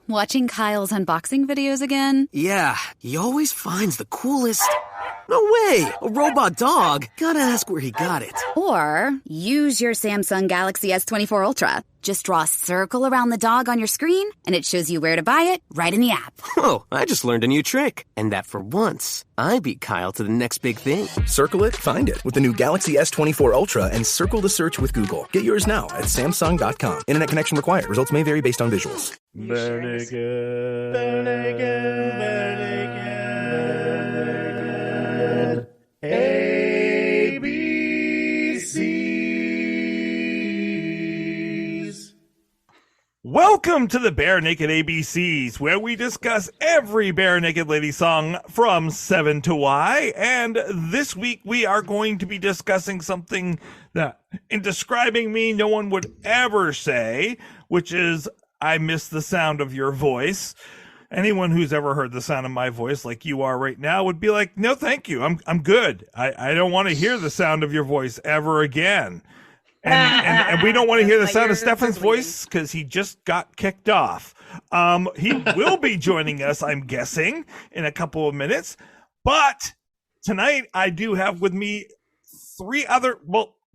Watching Kyle's unboxing videos again? Yeah, he always finds the coolest... No way! A robot dog? Gotta ask where he got it. Or use your Samsung Galaxy S24 Ultra. Just draw a circle around the dog on your screen, and it shows you where to buy it right in the app. Whoa, I just learned a new trick. And that for once, I beat Kyle to the next big thing. Circle it, find it with the new Galaxy S24 Ultra and circle the search with Google. Get yours now at Samsung.com. Internet connection required. Results may vary based on visuals. Barenaked, barenaked, ABCs. Welcome to the Barenaked ABCs, where we discuss every Barenaked Lady song from 7 to Y. And this week we are going to be discussing something that, in describing me, no one would ever say, which is, I miss the sound of your voice. Anyone who's ever heard the sound of my voice like you are right now would be like, no, thank you. I'm good. I don't want to hear the sound of your voice ever again. And we don't want to hear the sound of Stefan's voice because he just got kicked off. He will be joining us, I'm guessing, in a couple of minutes. But tonight I do have with me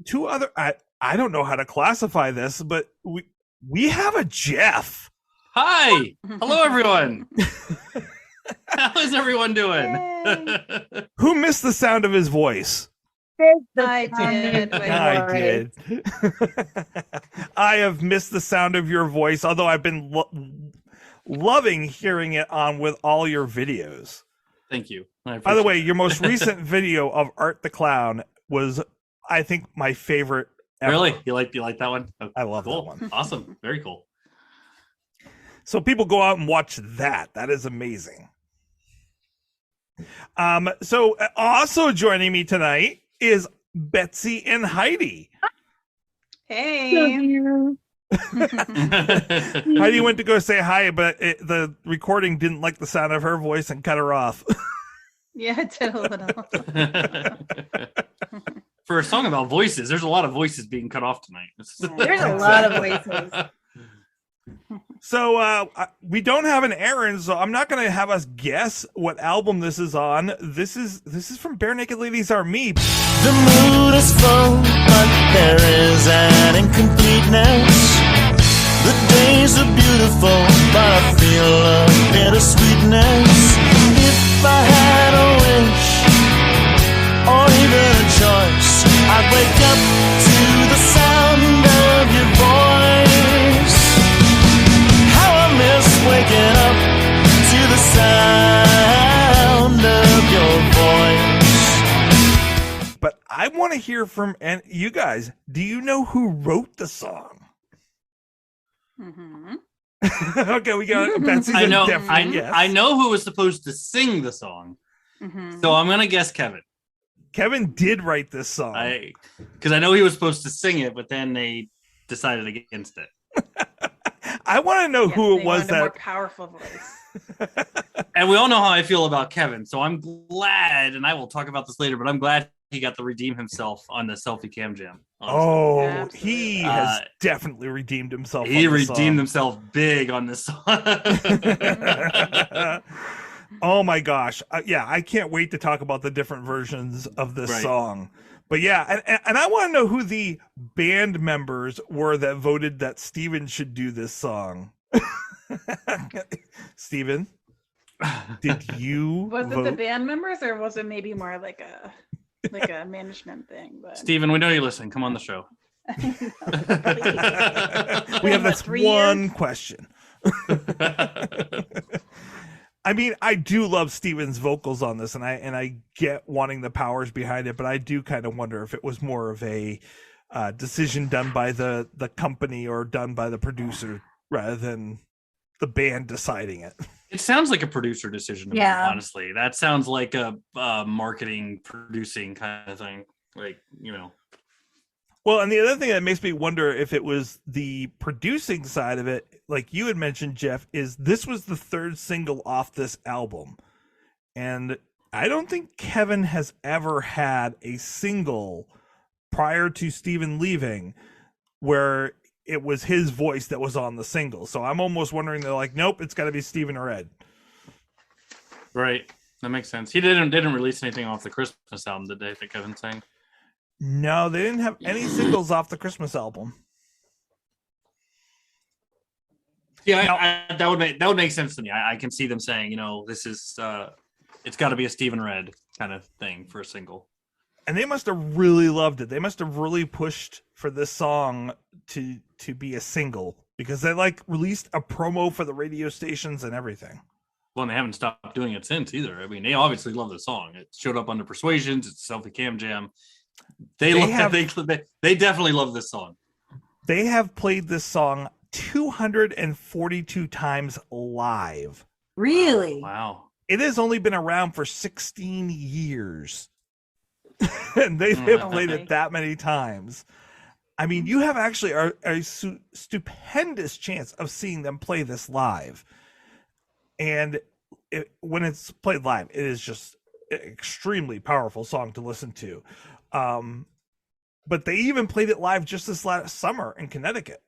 two other, I don't know how to classify this, but we have a Jeff. Hi. Hello, everyone. How is everyone doing? Who missed the sound of his voice? I did. I did. I have missed the sound of your voice, although I've been loving hearing it on with all your videos. Thank you. By the way, your most recent video of Art the Clown was, I think, my favorite ever. Really? You like that one? Oh, I love cool. that one. Awesome. Very cool. So people go out and watch that. That is amazing. So also joining me tonight is Betsy and Heidi. Hey. Heidi went to go say hi, but the recording didn't like the sound of her voice and cut her off. Yeah, it did a little. For a song about voices, there's a lot of voices being cut off tonight. There's a lot of voices. So we don't have an Aaron, so I'm not going to have us guess what album this is on. This is from Barenaked Ladies Army You. The mood is full, but there is an incompleteness. The days are beautiful, but I feel a bit of sweetness. If I had a wish, or even a choice, I'd wake up to the sound of your voice. How I miss waking up to the sound of your voice. But I want to hear from you guys. Do you know who wrote the song? Mm-hmm. Okay, we got Betsy's I know. yes. I know who was supposed to sing the song, so I'm gonna guess Kevin. Kevin did write this song. Because I know he was supposed to sing it, but then they decided against it. I want to know who it was a more powerful voice. And we all know how I feel about Kevin, so I'm glad, and I will talk about this later, but I'm glad he got to redeem himself on the Selfie-Cam Jam. Honestly. Oh, Yeah, he has definitely redeemed himself. He on this redeemed song. himself big on this song. Oh my gosh. Yeah, I can't wait to talk about the different versions of this song. But yeah, and I want to know who the band members were that voted that Steven should do this song. Steven, did you Was vote? it the band members, or was it maybe more like a management thing? But Steven, we know you listen. Come on the show. We have this 3 one years? question. I mean, I do love Steven's vocals on this, and I get wanting the powers behind it, but I do kind of wonder if it was more of a decision done by the company or done by the producer rather than the band deciding it. It sounds like a producer decision to me, Yeah. honestly. That sounds like a marketing, producing kind of thing. Like, you know. Well, and the other thing that makes me wonder if it was the producing side of it, like you had mentioned, Jeff, is this was the third single off this album. And I don't think Kevin has ever had a single prior to Steven leaving where it was his voice that was on the single. So I'm almost wondering, they're like, nope, it's got to be Stephen or Ed. Right. That makes sense. He didn't release anything off the Christmas album, did they? That Kevin's saying. No, they didn't have any singles off the Christmas album. Yeah, that would make sense to me. I can see them saying, you know, this is it's got to be a Stephen Red kind of thing for a single. And they must have really loved it. They must have really pushed for this song to be a single, because they like released a promo for the radio stations and everything. Well, and they haven't stopped doing it since either. I mean, they obviously love the song. It showed up under Persuasions. It's Selfie-Cam Jam. They definitely love this song. They have played this song 242 times live. Really? Wow. It has only been around for 16 years. And they've played it that many times. I mean, you have actually a stupendous chance of seeing them play this live. And when it's played live, it is just an extremely powerful song to listen to. But they even played it live just this last summer in Connecticut.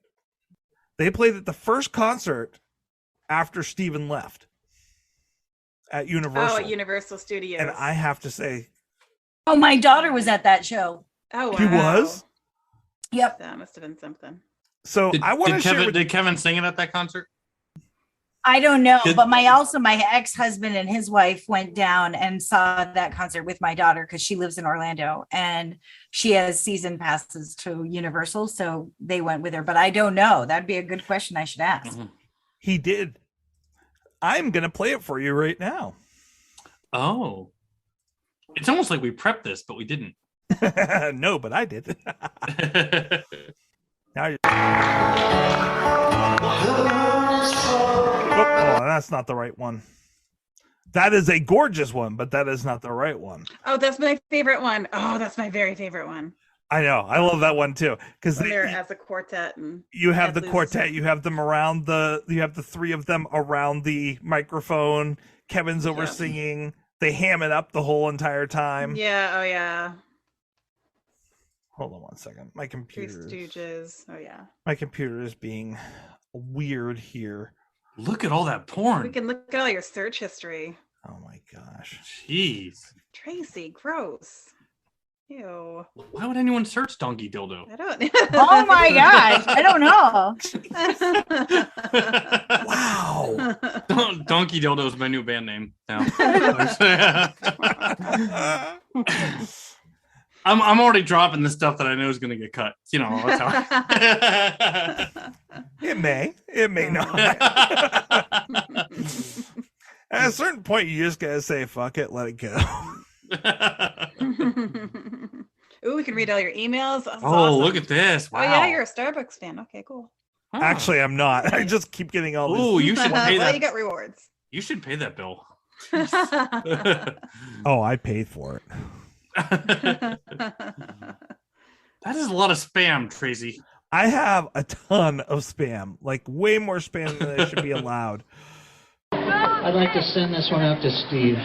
They played at the first concert after Steven left at Universal. Oh, at Universal Studios. And I have to say, Oh, my daughter was at that show. Oh, wow. He was? Yep. That must have been something. So I want to share. Did Kevin sing it at that concert? I don't know, but my ex-husband and his wife went down and saw that concert with my daughter because she lives in Orlando and she has season passes to Universal, so they went with her. But I don't know. That'd be a good question I should ask. Mm-hmm. He did. I'm gonna play it for you right now. Oh, it's almost like we prepped this, but we didn't. No, but I did. Now you're... Oh, that's not the right one. That is a gorgeous one, but that is not the right one. Oh, that's my favorite one. Oh, that's my very favorite one. I know. I love that one too. Because they're as a quartet, and you have the quartet, you have them around you have the three of them around the microphone. Kevin's over singing. They ham it up the whole entire time. Yeah. Oh, yeah. Hold on one second. My computer. Three Stooges. Oh, yeah. My computer is being weird here. Look at all that porn. We can look at all your search history. Oh my gosh. Jeez. Tracy, gross. Ew. Why would anyone search donkey dildo? I don't. Oh my gosh. I don't know. Wow. Donkey dildo is my new band name now. I'm already dropping the stuff that I know is going to get cut. You know, that's how. It may not. At a certain point, you just gotta say, "Fuck it, let it go." Ooh, we can read all your emails. That's oh, awesome. Look at this! Wow. Oh yeah, you're a Starbucks fan. Okay, cool. Huh. Actually, I'm not. I just keep getting all this. Ooh, you should pay well, that. you got rewards. You should pay that bill. Oh, I paid for it. That is a lot of spam, Tracy. I have a ton of spam, like way more spam than I should be allowed. I'd like to send this one out to Steve.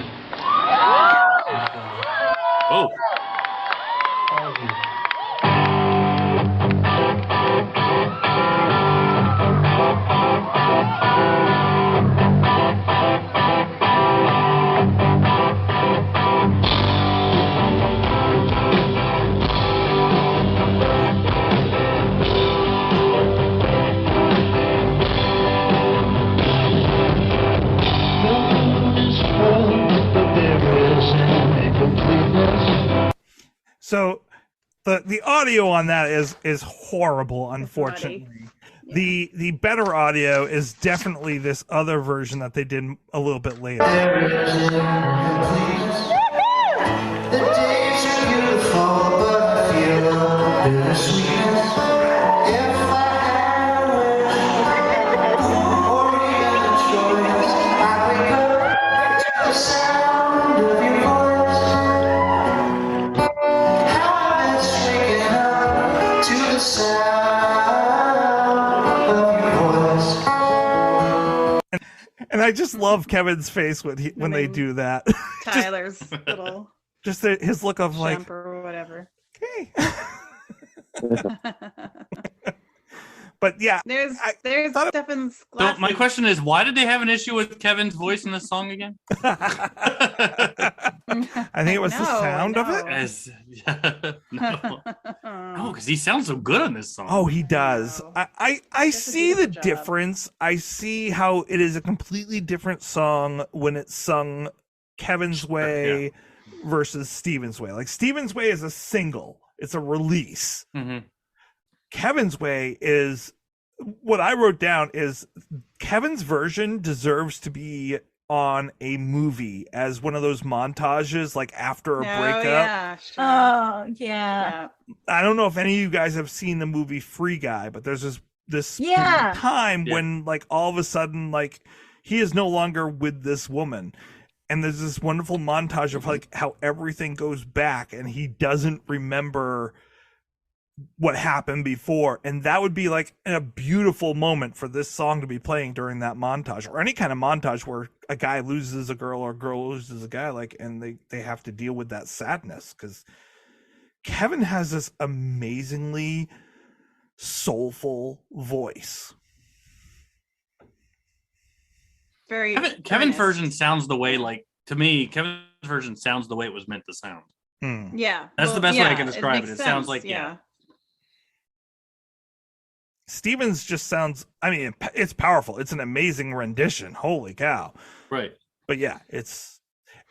Oh. So the audio on that is horrible, unfortunately. Yeah. The better audio is definitely this other version that they did a little bit later. The days are beautiful, but I feel bittersweet. If I had a choice, I wake up to the sound of your voice. How I miss waking up to the sound of your voice. And I just love Kevin's face when they do that. Tyler's little. Just his look of like, or whatever. Okay. But yeah, there's Stefan's So my question is, why did they have an issue with Kevin's voice in this song again? I think it was the sound of it. No, because he sounds so good on this song. Oh, he does. I see the difference. I see how it is a completely different song when it's sung Kevin's way versus Steven's way. Like Steven's way is a single. It's a release. Mm-hmm. Kevin's way is, what I wrote down is Kevin's version deserves to be on a movie as one of those montages, like after a breakup. Yeah, sure. Oh, yeah. I don't know if any of you guys have seen the movie Free Guy, but there's this time when like all of a sudden like he is no longer with this woman. And there's this wonderful montage of like how everything goes back and he doesn't remember what happened before. And that would be like a beautiful moment for this song to be playing during that montage, or any kind of montage where a guy loses a girl or a girl loses a guy, like, and they have to deal with that sadness. Because Kevin has this amazingly soulful voice. Kevin's version sounds the way, like, to me, Kevin's version sounds the way it was meant to sound. Yeah. That's the best way I can describe it. It sounds like, Stevens just sounds, I mean, it's powerful. It's an amazing rendition. Holy cow. Right. But yeah, it's.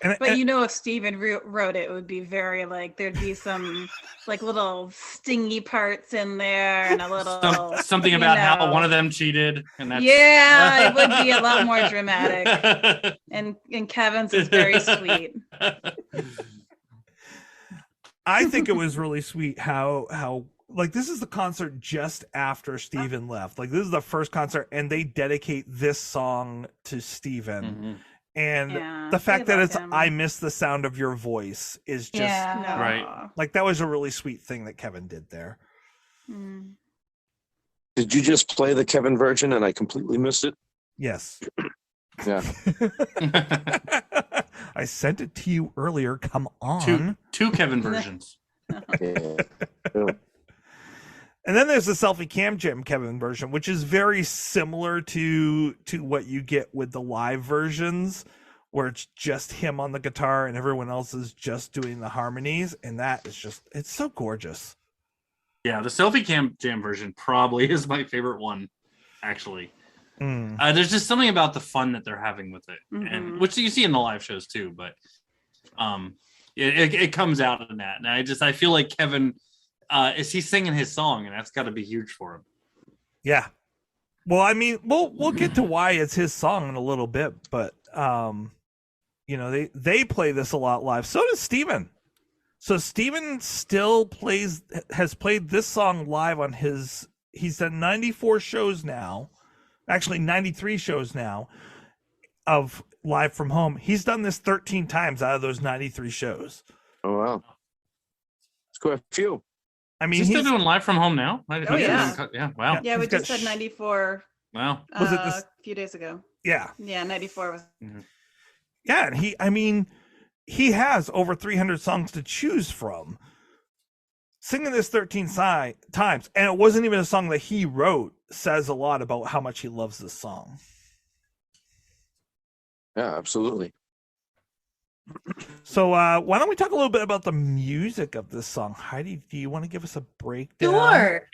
But you know, if Steven wrote it, it would be very like, there'd be some like little stingy parts in there and a little. Something about how one of them cheated. And that's... Yeah, it would be a lot more dramatic. And Kevin's is very sweet. I think it was really sweet how like this is the concert just after Steven left. Like this is the first concert and they dedicate this song to Steven. Mm-hmm. And the fact that it's him. I miss the sound of your voice is just right. Like that was a really sweet thing that Kevin did there. Did you just play the Kevin version and I completely missed it? Yes. Yeah. I sent it to you earlier. Come on. Two Kevin versions. Yeah. And then there's the Selfie-Cam Jam Kevin version, which is very similar to what you get with the live versions, where it's just him on the guitar and everyone else is just doing the harmonies. And that is just, it's so gorgeous. Yeah, the Selfie-Cam Jam version probably is my favorite one, actually. There's just something about the fun that they're having with it, and which you see in the live shows too. But it comes out in that, and I feel like Kevin is he singing his song, and that's got to be huge for him. Yeah. Well, I mean, we'll get to why it's his song in a little bit, but you know, they play this a lot live. So does Steven. So Steven still has played this song live on he's done 94 shows now. Actually 93 shows now of live from home. He's done this 13 times out of those 93 shows. Oh, wow. It's quite a few. I mean, he's still doing live from home now. Yeah. Wow. Yeah, we just had 94. Wow. Was it a few days ago? Yeah. Yeah, 94 was. Yeah, and he has over 300 songs to choose from. Singing this 13 times, and it wasn't even a song that he wrote, says a lot about how much he loves this song. Yeah, absolutely. So why don't we talk a little bit about the music of this song? Heidi, do you want to give us a breakdown? Sure.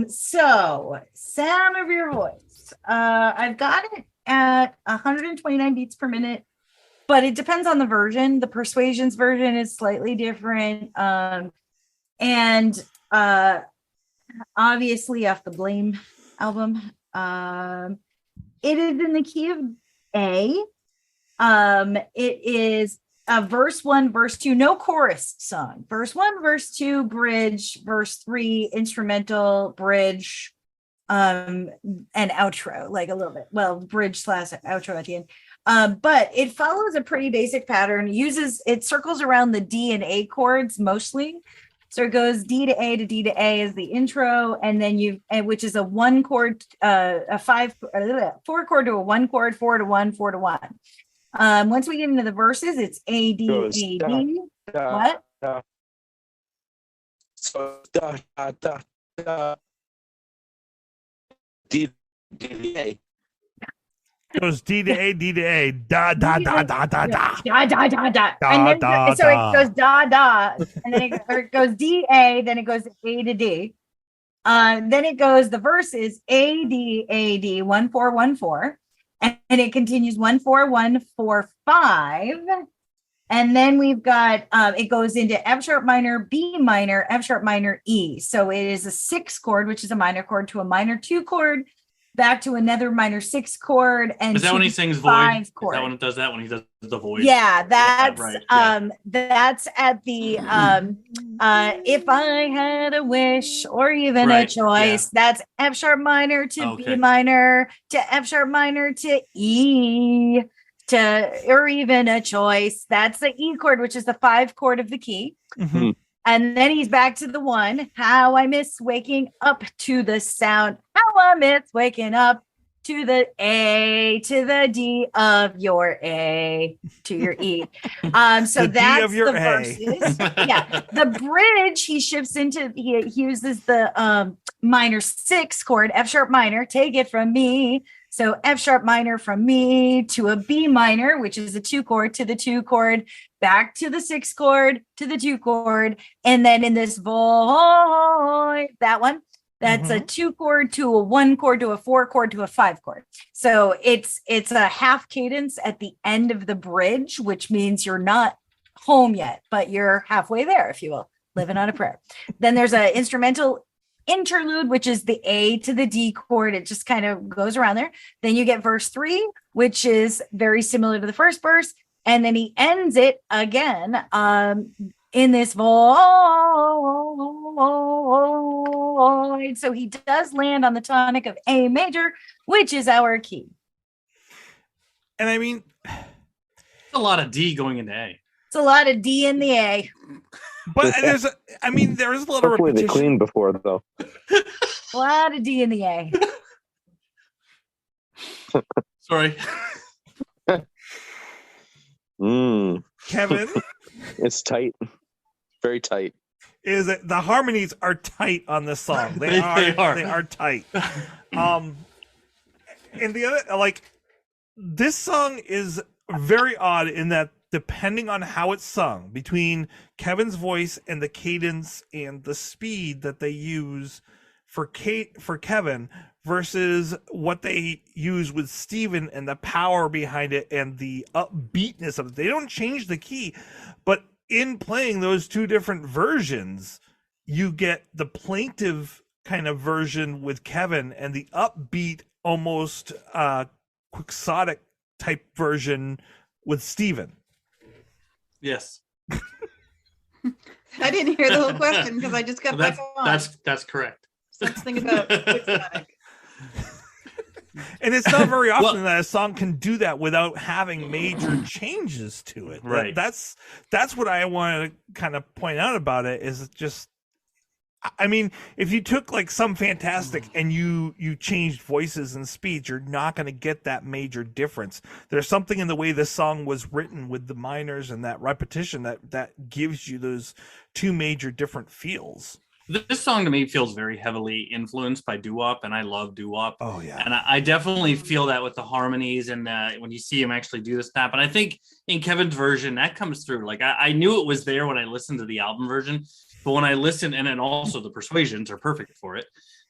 So sound of your voice. I've got it at 129 beats per minute, but it depends on the version. The Persuasions version is slightly different. And obviously off the Blame album, it is in the key of A. It is a verse 1, verse 2, no chorus song. Verse 1, verse 2, bridge, verse 3, instrumental, bridge, and outro, like a little bit. Well, bridge / outro at the end. But it follows a pretty basic pattern. It circles around the D and A chords mostly. So it goes D to A to D to A is the intro, and then which is a 1 chord, a 4 chord to a 1 chord, 4 to 1, 4 to 1. Once we get into the verses, it's A D A D. What? So da da da da D to A. Goes D to A, D to A, da da da da da da da da da da, and then so it goes da da, and then it goes D A, then it goes A to D. Then it goes, the verse is A D A D 1414, and it continues 14145, and then we've got it goes into F sharp minor, B minor, F sharp minor, E. So it is a 6 chord, which is a minor chord, to a minor 2 chord, back to another minor 6 chord, and is that when he sings void? Is that when it does that, when he does the void? Yeah, that's right. That's at the if I had a wish or even a choice. That's F sharp minor to B minor to F sharp minor to E to, or even a choice. That's the E chord, which is the 5 chord of the key. Mm-hmm. And then he's back to the 1. How I miss waking up to the sound. How I miss waking up to the A, to the D of your A, to your E. So that's the verses. Yeah. The bridge, he shifts into, he uses the minor 6 chord, F sharp minor, take it from me. So F sharp minor from me to a B minor, which is a 2 chord, to the 2 chord, back to the 6 chord, to the 2 chord. And then in this void, that one, that's a 2 chord to a 1 chord to a 4 chord to a 5 chord. So it's a half cadence at the end of the bridge, which means you're not home yet, but you're halfway there, if you will, living on a prayer. Then there's an instrumental interlude, which is the A to the D chord. It just kind of goes around there. Then you get verse 3, which is very similar to the first verse. And then he ends it again in this void. So he does land on the tonic of A major, which is our key. And I mean, it's a lot of D going into A. It's a lot of D in the A. But there's a lot of repetition. They cleaned before, though. A lot of D in the A. Sorry. Kevin? It's tight. Very tight. Is that the harmonies are tight on this song. They are tight. And the other, like, this song is very odd in that depending on how it's sung, between Kevin's voice and the cadence and the speed that they use for Kevin versus what they use with Steven and the power behind it and the upbeatness of it. They don't change the key, but in playing those two different versions, you get the plaintive kind of version with Kevin and the upbeat, almost quixotic type version with Steven. Yes. I didn't hear the whole question because I just got back on. That's correct. Something about quixotic. And it's not very often that a song can do that without having major changes to it. Right. That's what I want to kind of point out about it, is just, I mean, if you took like Some Fantastic and you changed voices and speeds, you're not going to get that major difference. There's something in the way this song was written with the minors and that repetition that gives you those two major different feels. This song to me feels very heavily influenced by doo-wop, and I love doo-wop. Oh yeah, and I definitely feel that with the harmonies and when you see him actually do the snap. And I think in Kevin's version that comes through. Like I knew it was there when I listened to the album version, but when I listened, and then also the Persuasions are perfect for it.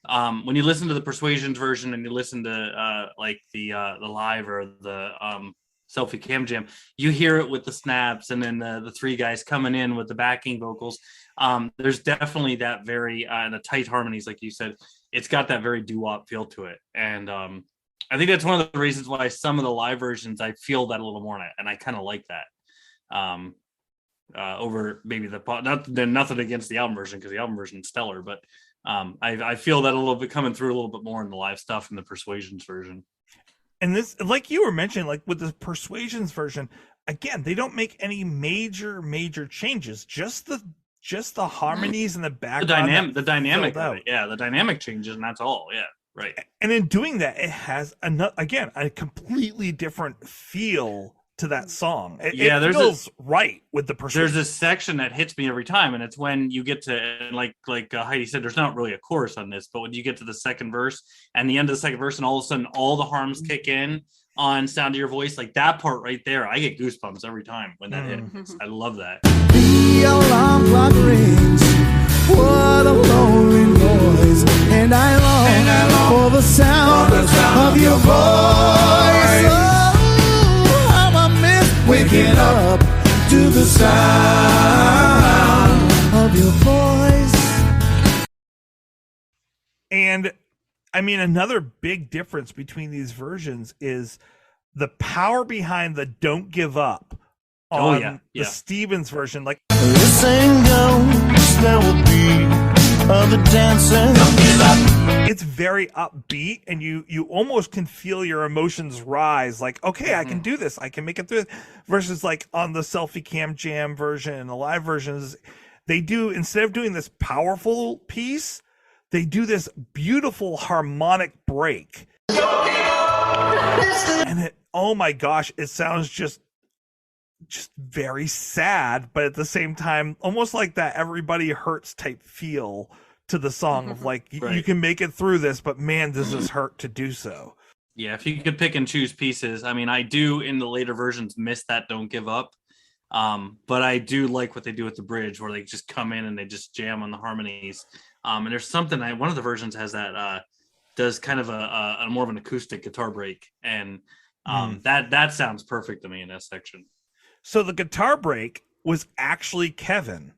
When you listen to the Persuasions version and you listen to like the live or the Selfie-Cam Jam, you hear it with the snaps and then the three guys coming in with the backing vocals. There's definitely that very and the tight harmonies, like you said. It's got that very doo-wop feel to it, and I think that's one of the reasons why some of the live versions I feel that a little more, and I kind of like that over maybe nothing against the album version, because the album version is stellar, but I feel that a little bit coming through a little bit more in the live stuff in the Persuasions version. And this, like you were mentioning, like with the Persuasions version, again, they don't make any major changes. Just the harmonies and the background. The dynamic of it. Yeah, the dynamic changes, and that's all. Yeah, right. And in doing that, it has a completely different feel to that song. It feels right with the Persuasions. There's a section that hits me every time, and it's when you get to like Heidi said, there's not really a chorus on this, but when you get to the second verse and the end of the second verse, and all of a sudden all the harms kick in on Sound of Your Voice, like that part right there, I get goosebumps every time when that hits. I love that. The alarm clock rings. What a lonely noise, and I long for the sound of your voice. Oh, how I miss waking up to the sound of your voice. And I mean, another big difference between these versions is the power behind the "Don't Give Up" on the Stevens version. Like, listen, goes, there will be other dancers. It's very upbeat, and you almost can feel your emotions rise. Like, okay, I can do this. I can make it through. Versus like on the Selfie-Cam Jam version and the live versions, they do, instead of doing this powerful piece, they do this beautiful harmonic break. And it, oh my gosh, it sounds just very sad, but at the same time, almost like that everybody hurts type feel to the song of like, you can make it through this, but man, does this hurt to do so. Yeah, if you could pick and choose pieces, I mean, I do in the later versions miss that "Don't Give Up," but I do like what they do with the bridge, where they just come in and they just jam on the harmonies. And there's something one of the versions has that does kind of a more of an acoustic guitar break, and that sounds perfect to me in that section. So the guitar break was actually Kevin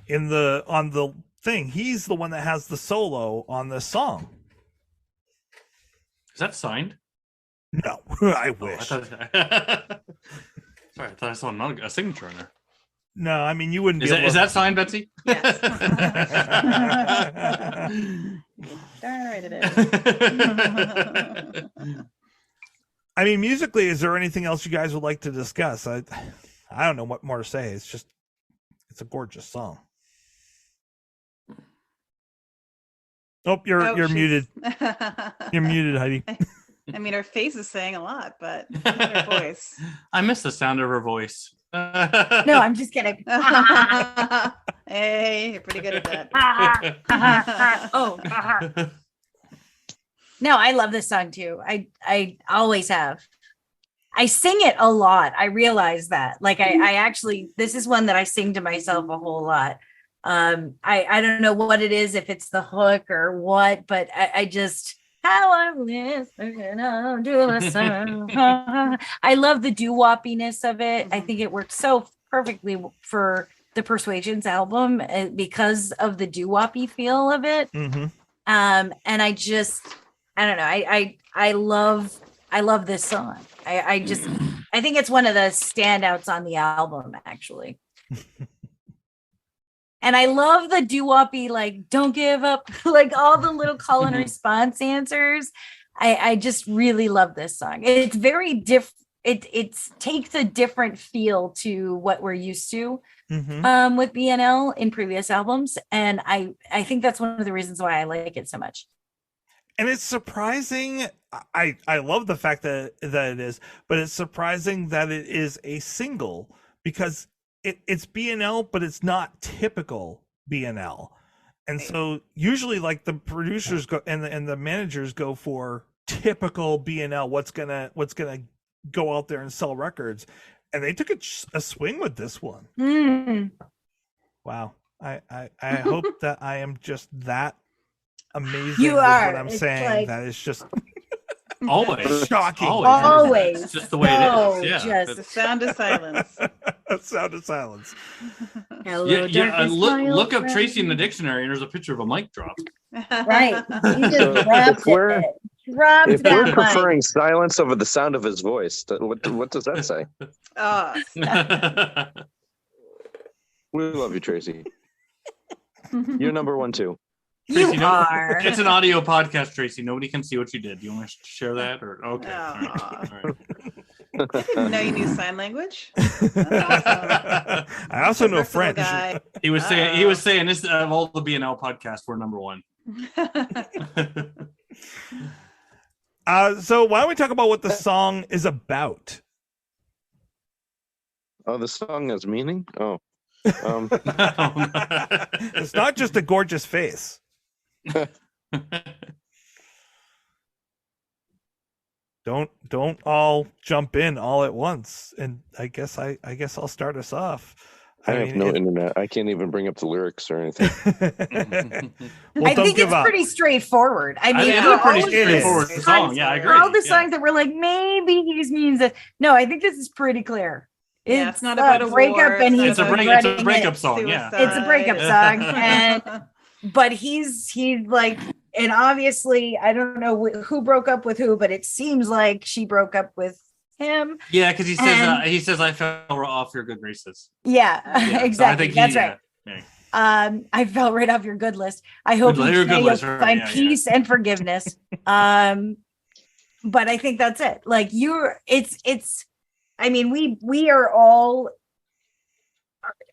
on the thing. He's the one that has the solo on this song. Is that signed? No, I wish. Sorry, I thought I saw a signature in there. No, I mean, you wouldn't. Is that signed, Betsy? Yes. Darn right it is. I mean, musically, is there anything else you guys would like to discuss? I don't know what more to say. It's a gorgeous song. Oh, you're muted. You're muted, Heidi. I mean, her face is saying a lot, but her voice. I miss the sound of her voice. No, I'm just kidding. Hey, you're pretty good at that. No, I love this song too. I always have. I sing it a lot. I realize that. Like I actually, this is one that I sing to myself a whole lot. I don't know what it is, if it's the hook or what, but I just, how I listen to the song. I love the doo-woppiness of it. I think it works so perfectly for the Persuasions album because of the doo-woppy feel of it. Mm-hmm. And I don't know. I love this song. I think it's one of the standouts on the album, actually. And I love the doo-woppy, like, don't give up, like all the little call and response answers. I just really love this song. It's very different. It takes a different feel to what we're used to with BNL in previous albums. And I think that's one of the reasons why I like it so much. And it's surprising. I love the fact that it is, but it's surprising that it is a single, because it's BNL, but it's not typical BNL. And so usually, like, the producers go and the managers go for typical BNL. What's gonna go out there and sell records, and they took a swing with this one. Wow. I hope that I am just that amazing. You with are. What I'm it's saying, like, that is just always shocking. Always. It's just the way it is. Yeah. The sound of silence. Sound of silence. Hello, look up Tracy in the dictionary, and there's a picture of a mic drop. Right. He just dropped it. If we're preferring silence over the sound of his voice, what does that say? Oh. We love you, Tracy. You're number one too. Tracy, You are. It's an audio podcast, Tracy. Nobody can see what you did. Do you want to share that, or okay? Oh. All right. I didn't know you knew sign language. I also know French. Guy. He was saying this of all the BNL podcasts, we're number one. So why don't we talk about what the song is about? Oh, the song has meaning? Oh. It's not just a gorgeous face. Don't all jump in all at once. And I guess I'll start us off. I have no internet. I can't even bring up the lyrics or anything. Well, I think it's pretty straightforward. I mean, it's a pretty straightforward song. Yeah, I agree. All the songs that were like, maybe he means it. No, I think this is pretty clear. It's not about a breakup, and it's a breakup song. Yeah, it's a breakup song, but he's like, and obviously, I don't know who broke up with who, but it seems like she broke up with him. Yeah, because he says I fell off your good graces. Yeah, exactly. So that's right. I fell right off your good list. I hope you'll find peace and forgiveness. But I think that's it. Like it's. I mean, we are all.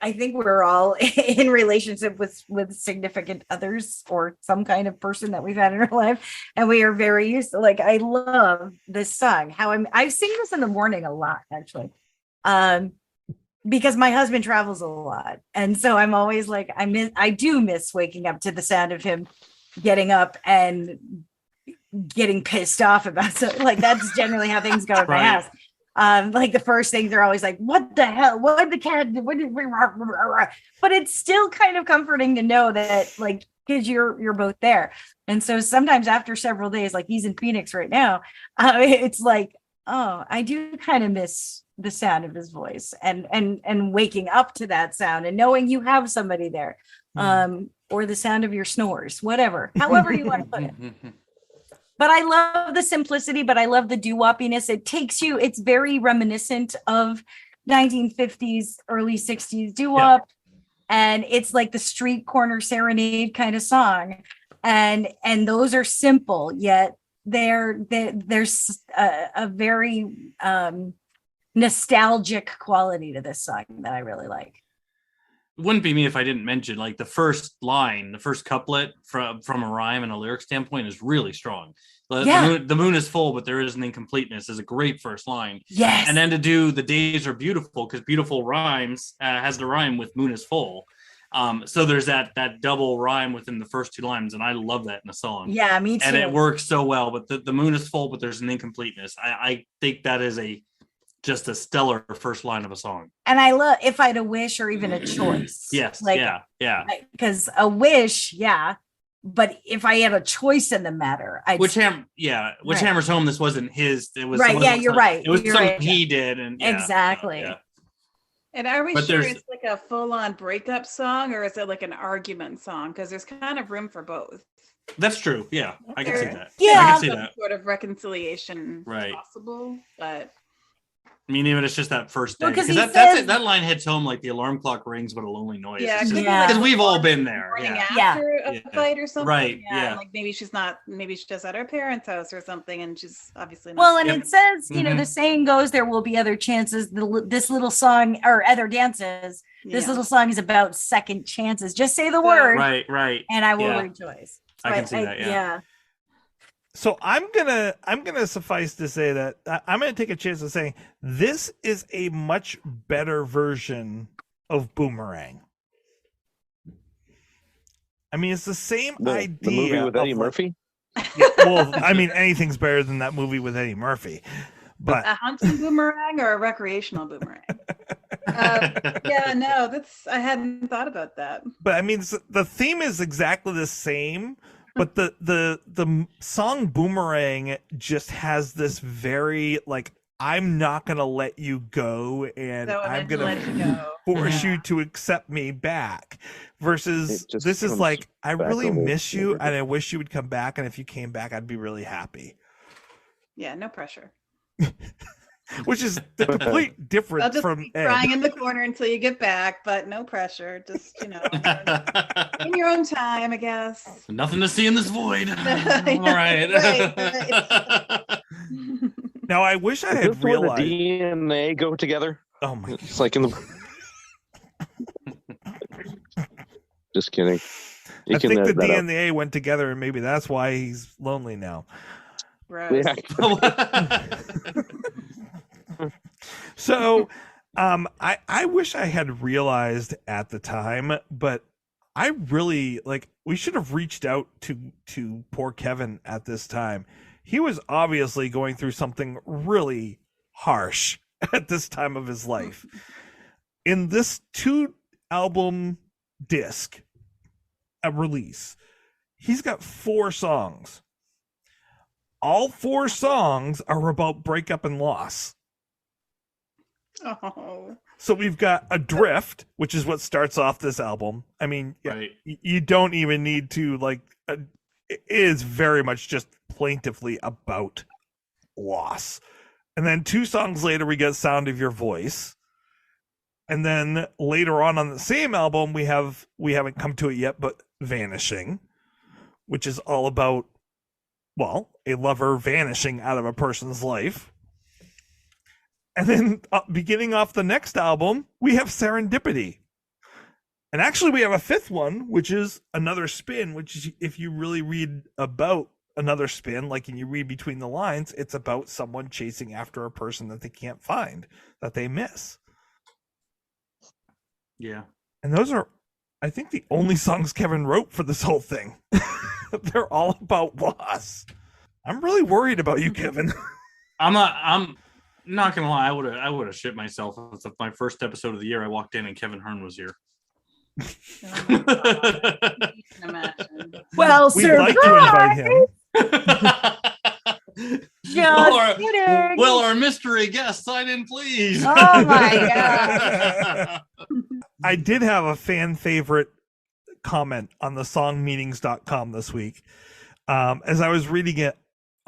I think we're all in relationship with significant others or some kind of person that we've had in our life, and we are very used to. Like, I love this song. I sing this in the morning a lot, actually, because my husband travels a lot, and so I'm always like, I do miss waking up to the sound of him getting up and getting pissed off about something. Like, that's generally how things go at my house. Like the first things they're always like, what the hell? What the cat? What did we? But it's still kind of comforting to know that, like, because you're both there. And so sometimes after several days, like he's in Phoenix right now, it's like, oh, I do kind of miss the sound of his voice and waking up to that sound and knowing you have somebody there, or the sound of your snores, whatever, however you want to put it. But I love the simplicity, but I love the doo-woppiness. It takes you, it's very reminiscent of 1950s, early 60s doo-wop. And it's like the street corner serenade kind of song. And those are simple, yet there's a very nostalgic quality to this song that I really like. It wouldn't be me if I didn't mention, like, the first line, the first couplet from a rhyme and a lyric standpoint is really strong. The moon is full, but there is an incompleteness is a great first line. Yes. And then to do the days are beautiful, because beautiful rhymes has the rhyme with moon is full. So there's that double rhyme within the first two lines, and I love that in a song. Yeah, me too. And it works so well, but the moon is full, but there's an incompleteness. I think that is just a stellar first line of a song. And I love If I'd a Wish or even a choice. Yes. Like, yeah. Because a wish, but if I had a choice in the matter, which hammers home this wasn't his. It was right. Yeah, you're right. It was you're something right. he did, and exactly. Yeah. And are we sure it's like a full-on breakup song, or is it like an argument song? Because there's kind of room for both. That's true. Yeah, I can see that. Yeah, I can see that. Sort of reconciliation possible, but. I mean, even it's just that first day. Because that line hits home like the alarm clock rings, but a lonely noise. Yeah, because we've all been there. After a fight or something. Right. Yeah. Like maybe she's just at her parents' house or something, and she's obviously not. Well, and it says, the saying goes, there will be other chances. This little song, or other dances. This little song is about second chances. Just say the word. Right. And I will rejoice. So I can see that. Yeah. So I'm gonna suffice to say that I'm gonna take a chance of saying this is a much better version of Boomerang. I mean, it's the same idea. The movie with Eddie Murphy? Yeah, well, I mean, anything's better than that movie with Eddie Murphy. But a hunting boomerang or a recreational boomerang? I hadn't thought about that. But I mean, the theme is exactly the same. But the song Boomerang just has this very, like, I'm not going to let you go, and I'm going to force you to accept me back. Versus this is like, I really miss you, and I wish you would come back, and if you came back, I'd be really happy. Yeah, no pressure. Which is the complete difference from Ed. Crying in the corner until you get back, but no pressure. Just, in your own time, I guess. Nothing to see in this void. All right. Now, I wish I had realized. Where the DNA go together. Oh my! It's like in the. Just kidding. I think the DNA went together, and maybe that's why he's lonely now. Right. Yeah. So I wish I had realized at the time, but I really we should have reached out to poor Kevin at this time. He was obviously going through something really harsh at this time of his life. In this 2-album disc, a release, he's got 4 songs. All 4 songs are about breakup and loss. Oh. So we've got Adrift, which is what starts off this album. I mean, Right. You don't even need to it is very much just plaintively about loss. And then 2 songs later, we get Sound of Your Voice. And then later on the same album, we haven't come to it yet, but Vanishing, which is all about, well, a lover vanishing out of a person's life. And then beginning off the next album, we have Serendipity. And actually we have a 5th one, which is Another Spin, which is, if you really read about Another Spin, and you read between the lines, it's about someone chasing after a person that they can't find, that they miss. Yeah. And those are, I think, the only songs Kevin wrote for this whole thing. They're all about loss. I'm really worried about you, Kevin. I'm not gonna lie, I would have shit myself if my first episode of the year I walked in and Kevin Hearn was here. Well, we'd like to invite him. Will our mystery guest sign in, please? Oh my god! I did have a fan favorite comment on the songmeanings.com this week. As I was reading it,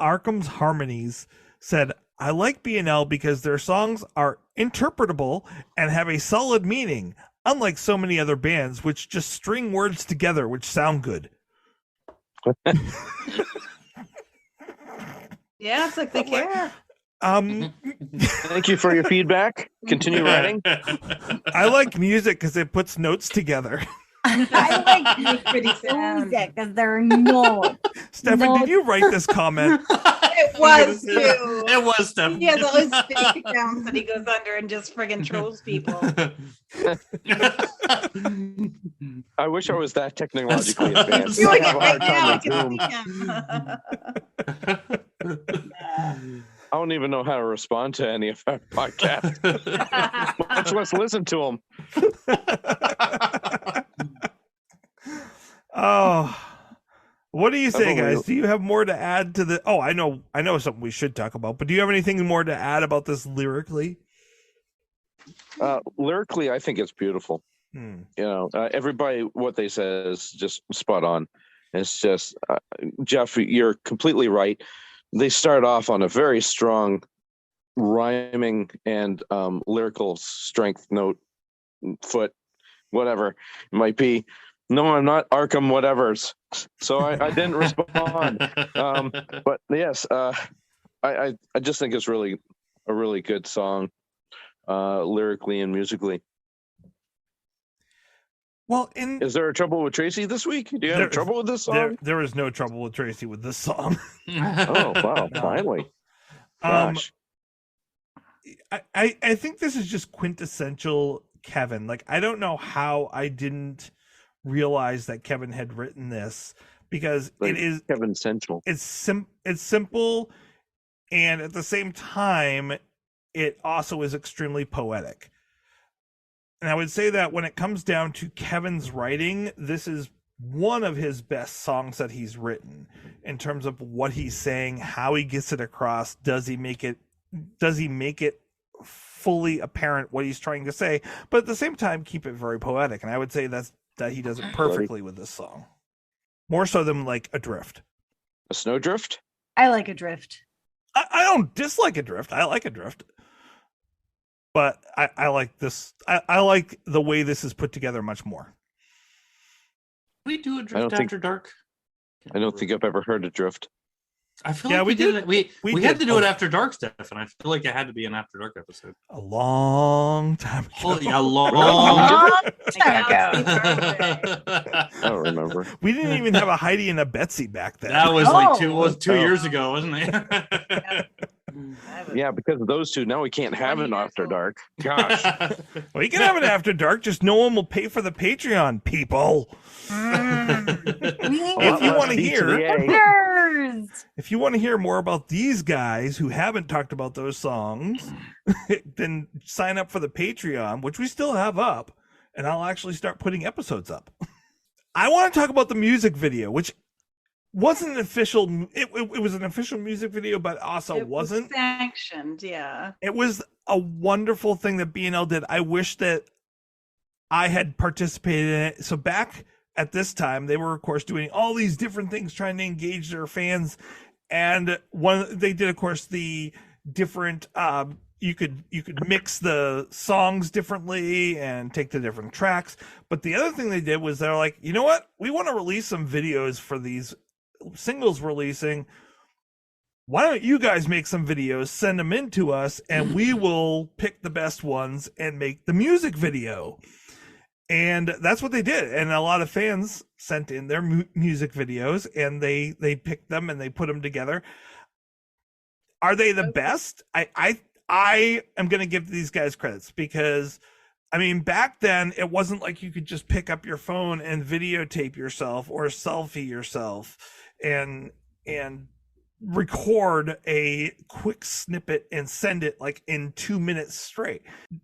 Arkham's Harmonies said, I like B&L because their songs are interpretable and have a solid meaning, unlike so many other bands which just string words together which sound good. Yeah, it's like they care. Thank you for your feedback. Continue writing. I like music because it puts notes together. I like music because there are no. Stefan, did you write this comment? It was too. It was Stefan. He has all his fake accounts that he goes under and just friggin' trolls people. I wish I was that technologically advanced. Doing I it have a right hard now. time I with can Zoom. see him. I don't even know how to respond to any of our podcasts, much less listen to them. Oh, what do you say, guys? Do you have more to add to the? Oh, I know something we should talk about, but do you have anything more to add about this lyrically? Lyrically, I think it's beautiful. You know, everybody, what they say is just spot on. It's just, Jeff, you're completely right. They start off on a very strong rhyming and lyrical strength note, foot, whatever it might be. No, I'm not Arkham whatevers. So I didn't respond. But yes, I just think it's really a really good song, lyrically and musically. Well, is there a trouble with Tracy this week? Do you have trouble with this song? There is no trouble with Tracy with this song. Oh wow! Finally, gosh. I think this is just quintessential Kevin. I don't know how I didn't realize that Kevin had written this, because it is Kevin Central. It's simple, and at the same time, it also is extremely poetic. And I would say that when it comes down to Kevin's writing, this is one of his best songs that he's written in terms of what he's saying, how he gets it across. Does he make it fully apparent what he's trying to say, but at the same time keep it very poetic? And I would say that he does it perfectly with this song, more so than Adrift. A Snowdrift? I like Adrift. I don't dislike Adrift. I like Adrift. But I like this. I like the way this is put together much more. We do Adrift after dark. I don't think I've ever heard Adrift. I feel like we did it. We had to do it after dark, Steph, and I feel like it had to be an after dark episode. A long time ago. A long time ago. I don't remember. We didn't even have a Heidi and a Betsy back then. That was 2 years ago, wasn't it? Yeah, because of those two, now we can't have an After Dark. Gosh. Well, you can have an After Dark, just no one will pay for the Patreon, people. If you want to hear more about these guys who haven't talked about those songs, then sign up for the Patreon, which we still have up, and I'll actually start putting episodes up. I want to talk about the music video, which wasn't an official. It was an official music video, but also wasn't sanctioned. Yeah, it was a wonderful thing that B&L did. I wish that I had participated in it. So back at this time, they were of course doing all these different things, trying to engage their fans, and they did, of course, the different. You could mix the songs differently and take the different tracks. But the other thing they did was they're like, you know what? We want to release some videos for these singles releasing. Why don't you guys make some videos, send them in to us, and we will pick the best ones and make the music video. And that's what they did. And a lot of fans sent in their music videos, and they picked them and they put them together. Are they the best? I am going to give these guys credits because, I mean, back then it wasn't like you could just pick up your phone and videotape yourself or selfie yourself and record a quick snippet and send it like in 2 minutes straight.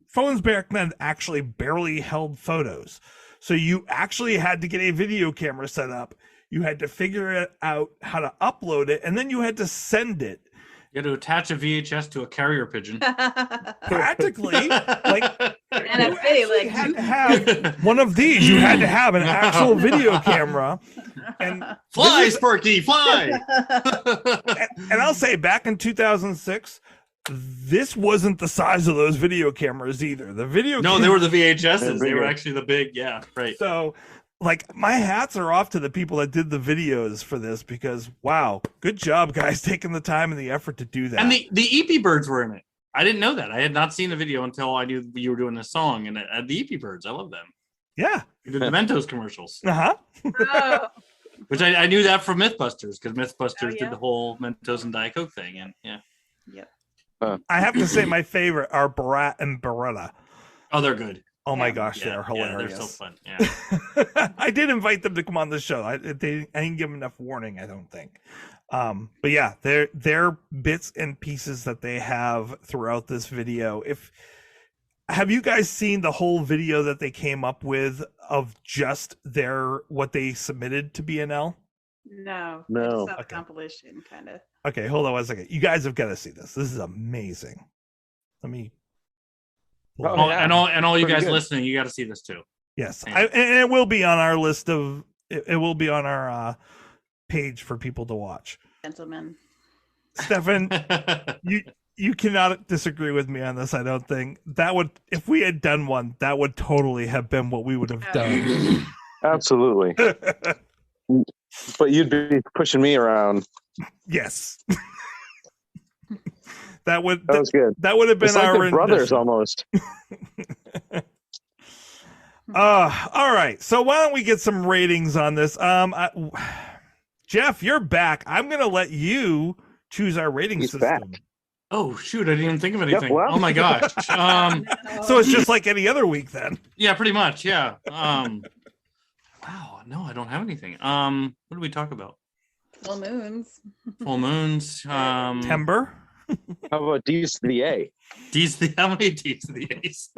Phones back then actually barely held photos. So you actually had to get a video camera set up. You had to figure out how to upload it, and then you had to send it. You had to attach a VHS to a carrier pigeon. Practically, like, and a video, like, had to have one of these. You had to have an actual video camera. And fly, Sparky, fly! and I'll say, back in 2006, this wasn't the size of those video cameras either. The video they were the VHSs. They were actually the big, right. So, like, my hats are off to the people that did the videos for this, because wow, good job, guys, taking the time and the effort to do that. And the EP Birds were in it. I didn't know that. I had not seen the video until I knew you were doing this song. And the EP Birds, I love them. Yeah, you did the Mentos commercials. Oh. Which I knew that from Mythbusters, because Mythbusters did the whole Mentos and Diet Coke thing, and I have to say my favorite are Barat and Beretta. Oh, they're good. Oh my gosh, they're hilarious. Yeah, they're so fun. Yeah. I did invite them to come on the show. I didn't give them enough warning, I don't think. But yeah, they're bits and pieces that they have throughout this video. Have you guys seen the whole video that they came up with of just what they submitted to BNL? No. No. I just saw the compilation, kind of. Okay, hold on one second. You guys have got to see this. This is amazing. Let me. And all you guys listening, you got to see this too. Yes, and it will be on our list of. It will be on our page for people to watch. Gentlemen, Stefan, you cannot disagree with me on this. I don't think that would, if we had done one, that would totally have been what we would have done. Absolutely. But you'd be pushing me around. Yes. That was good. That would have been it's like our brothers almost. All right. So why don't we get some ratings on this? Jeff, you're back. I'm gonna let you choose our rating system. Back. Oh shoot! I didn't even think of anything. Yep, well. Oh my gosh. So it's just like any other week then. Yeah, pretty much. Yeah. Wow. No, I don't have anything. What do we talk about? Full moons. Full moons. Timber. How about D's to the A? How many D's to the A's?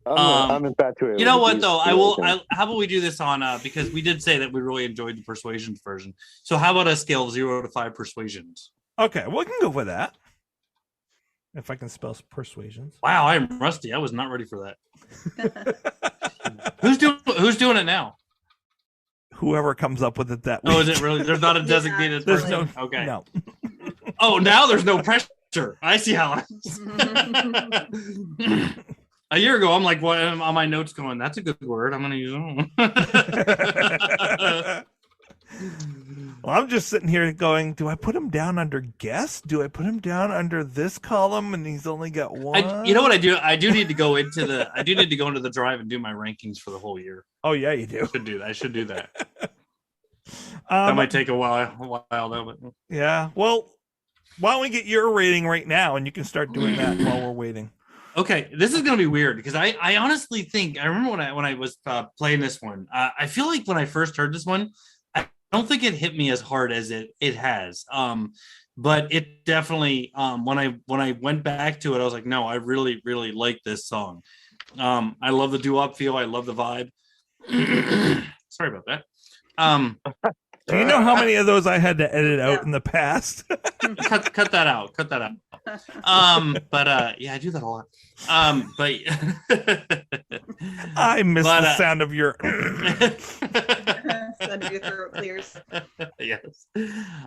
I'm infatuated. You know what though? How about we do this on because we did say that we really enjoyed the Persuasions version. So how about a scale of 0 to 5 Persuasions? Okay, well, we can go with that. If I can spell Persuasions. Wow, I'm rusty. I was not ready for that. Who's doing it now? Whoever comes up with it that week. Oh, is it really? There's not a designated person. No. Okay. No. Oh, now there's no pressure. I see how. A year ago, I'm like, what? On my notes, going, that's a good word. I'm going to use it. Well, I'm just sitting here going, do I put him down under guest? Do I put him down under this column? And he's only got one. You know what I do? I do need to go into the drive and do my rankings for the whole year. Oh yeah, you do. I should do that. That might take a while though. But... Yeah. Well, why don't we get your rating right now, and you can start doing that while we're waiting. Okay, this is gonna be weird because I honestly think I remember when I was playing this one. I feel like when I first heard this one, I don't think it hit me as hard as it has. But it definitely when I went back to it, I was like, no, I really like this song. I love the doo-wop feel. I love the vibe. Sorry about that. Do you know how many of those I had to edit out in the past? cut that out. But yeah, I do that a lot. But I miss the sound of your sound of your throat clears. Yes.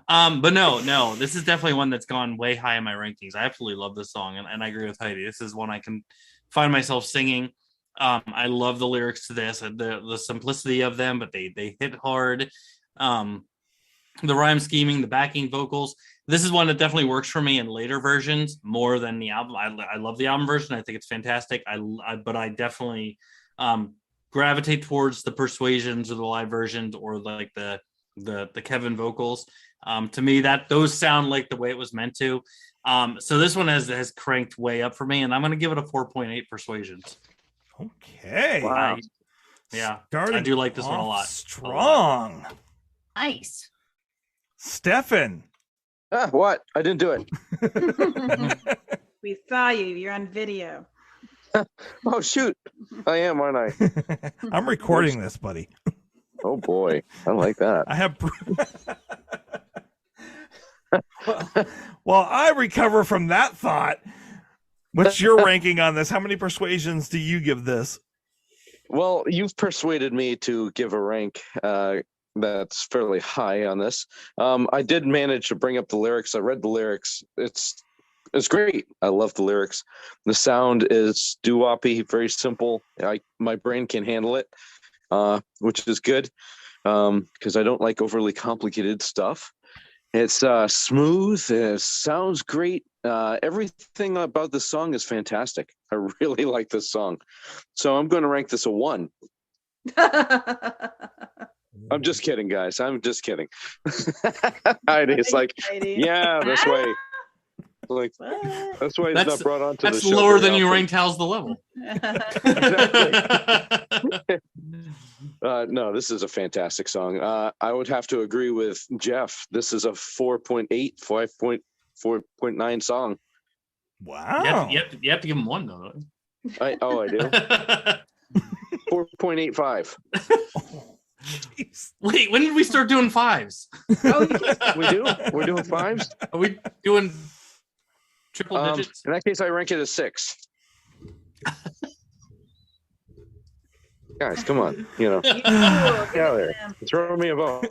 But no, this is definitely one that's gone way high in my rankings. I absolutely love this song, and I agree with Heidi. This is one I can find myself singing. I love the lyrics to this, the simplicity of them, but they hit hard. The rhyme scheming, the backing vocals. This is one that definitely works for me in later versions more than the album. I love the album version. I think it's fantastic. But I definitely gravitate towards the Persuasions or the live versions or like the Kevin vocals. To me, those sound like the way it was meant to. So this one has cranked way up for me, and I'm going to give it a 4.8 Persuasions. Okay. Wow. I do like this one a lot. Strong. Nice. Stefan. What? I didn't do it. We saw you. You're on video. Oh, shoot. I am, aren't I? I'm recording this, buddy. Oh, boy. I like that. I have... Well, I recover from that thought. What's your ranking on this? How many Persuasions do you give this? Well, you've persuaded me to give a rank that's fairly high on this. I did manage to bring up the lyrics. I read the lyrics. It's great. I love the lyrics. The sound is doo-woppy, very simple. My brain can handle it, which is good because I don't like overly complicated stuff. It's smooth. It sounds great. Everything about this song is fantastic. I really like this song. So I'm going to rank this a 1. I'm just kidding, guys. I'm just kidding. It's like, yeah, that's why. Like, that's why it's not brought onto the show. That's lower than you ranked How's the Level. Exactly. No, this is a fantastic song. I would have to agree with Jeff. This is a 4.8, 5.4.9 song. Wow. You have to give him 1 though. I do. 4.85. Wait, when did we start doing 5s? We do? We're doing 5s? Are we doing triple digits? In that case, I rank it as 6. Guys, come on. Get out there. Throw me a bone.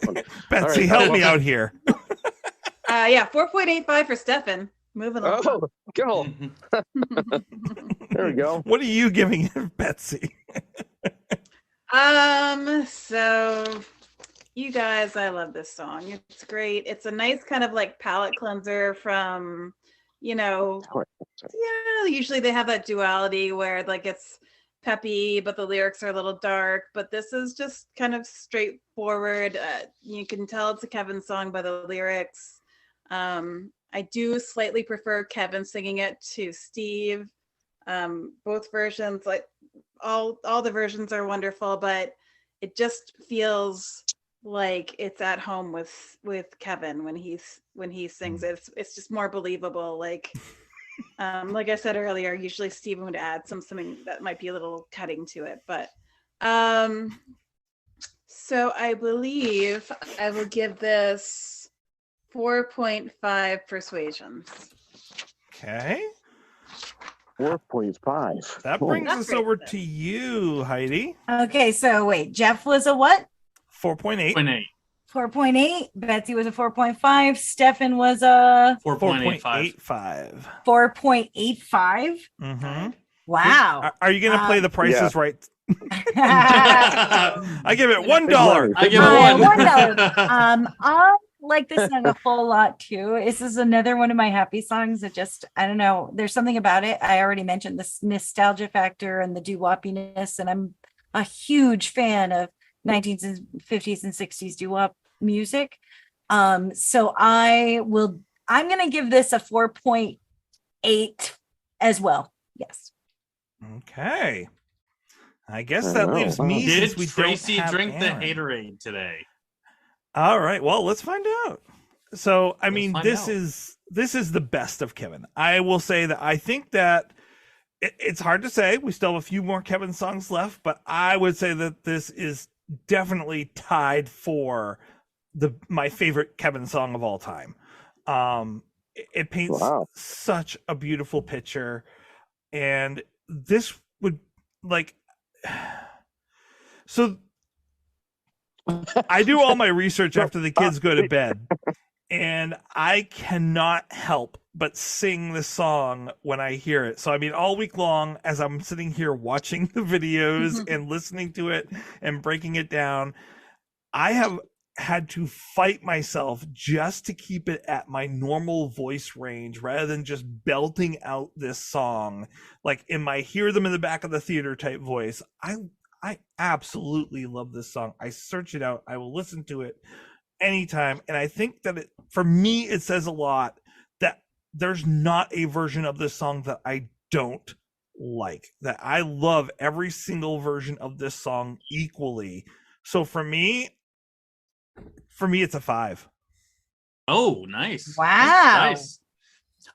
Betsy, help me out here. 4.85 for Stefan. Moving on. Oh, go. There we go. What are you giving it, Betsy? So you guys, I love this song. It's great. It's a nice kind of like palate cleanser from, usually they have that duality where like it's peppy, but the lyrics are a little dark, but this is just kind of straightforward. You can tell it's a Kevin song by the lyrics. I do slightly prefer Kevin singing it to Steve. Both versions, like all the versions are wonderful, but it just feels like it's at home with Kevin when he sings it. It's just more believable. Like I said earlier, usually Steven would add something that might be a little cutting to it, but so I believe I will give this 4.5 Persuasions. Okay. 4.5. That brings us over to you, Heidi. Okay, so wait, Jeff was a what? 4.8. 4.8. Betsy was a 4.5. Stefan was a 4.85. 4.85. Mm-hmm. Wow. Are you going to play the prices right? I give it $1. I give it $1. I like this song a whole lot too. This is another one of my happy songs that just, I don't know, there's something about it. I already mentioned this nostalgia factor and the doo-woppiness, and I'm a huge fan of 1950s and 60s doo-wop music. So I I'm going to give this a 4.8 as well. Yes. Okay. I guess that leaves me. Did Tracy drink the haterade today? All right. Well, let's find out. So, I mean, this is the best of Kevin. I will say that I think that it's hard to say. We still have a few more Kevin songs left, but I would say that this is definitely tied for my favorite Kevin song of all time. It paints such a beautiful picture, and this would so I do all my research after the kids go to bed, and I cannot help but sing the song when I hear it. So I mean, all week long, as I'm sitting here watching the videos and listening to it and breaking it down, I have had to fight myself just to keep it at my normal voice range rather than just belting out this song like in my hear them in the back of the theater type voice. I absolutely love this song. I search it out. I will listen to it anytime. And I think that for me, it says a lot that there's not a version of this song that I don't like, that I love every single version of this song equally. So for me, it's a 5. Oh, nice. Wow. Nice.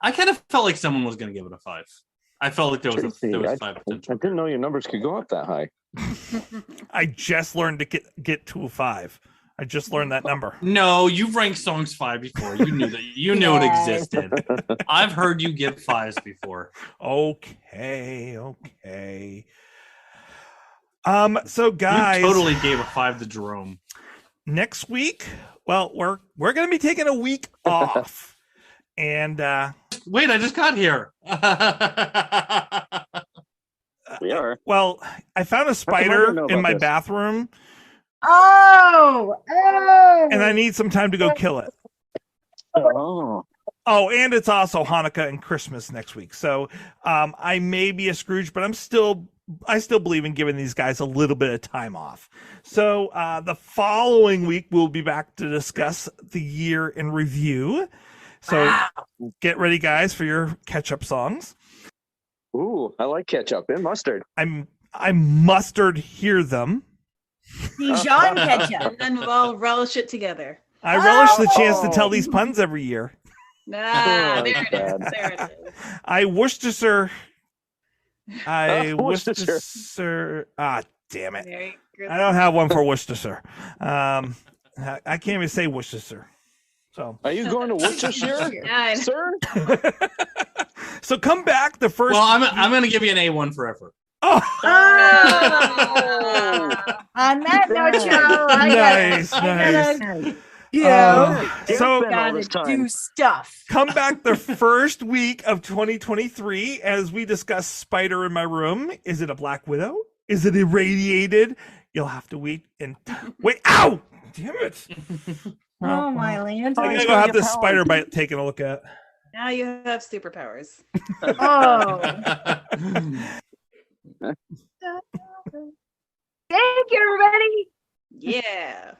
I kind of felt like someone was going to give it a 5. I felt like there was 5 potential. I didn't know your numbers could go up that high. I just learned to get to a 5. I just learned that number. No, you've ranked songs 5 before. You knew that. You knew it existed. I've heard you give 5s before. Okay. So guys, you totally gave a 5 to Jerome. Next week, well, we're going to be taking a week off. And wait, I just got here. We are. Well, I found a spider in my bathroom. Oh, and I need some time to go kill it. Oh, and it's also Hanukkah and Christmas next week. So I may be a Scrooge, but I still believe in giving these guys a little bit of time off. So the following week, we'll be back to discuss the year in review. So get ready, guys, for your catch-up songs. Ooh, I like ketchup and mustard. I mustard hear them. Dijon ketchup. And then we'll all relish it together. I relish the chance to tell these puns every year. There it is. I Worcestershire. Ah, damn it. I don't have one for Worcestershire. I can't even say Worcestershire. So are you going to Worcestershire, sir? So come back the first. Well, I'm going to give you an A1 for effort. On that note, Joe, nice. So gotta do stuff. Come back the first week of 2023 as we discuss Spider in My Room. Is it a Black Widow? Is it irradiated? You'll have to wait. Ow! Damn it! Oh my land! I'm gonna go have this spider bite taken a look at. Now you have superpowers. Oh. Thank you, everybody. Yeah.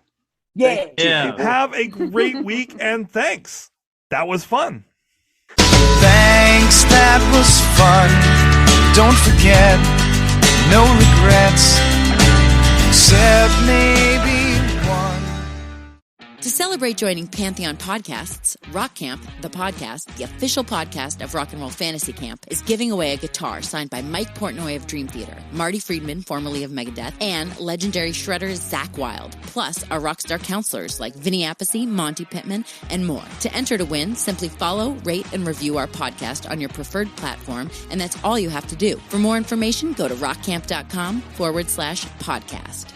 Have a great week and thanks. That was fun. Thanks, that was fun. Don't forget, no regrets, except maybe one. To celebrate joining Pantheon Podcasts, Rock Camp, the podcast, the official podcast of Rock and Roll Fantasy Camp, is giving away a guitar signed by Mike Portnoy of Dream Theater, Marty Friedman, formerly of Megadeth, and legendary shredder Zakk Wylde, plus our rockstar counselors like Vinny Appice, Monty Pittman, and more. To enter to win, simply follow, rate, and review our podcast on your preferred platform, and that's all you have to do. For more information, go to rockcamp.com/podcast.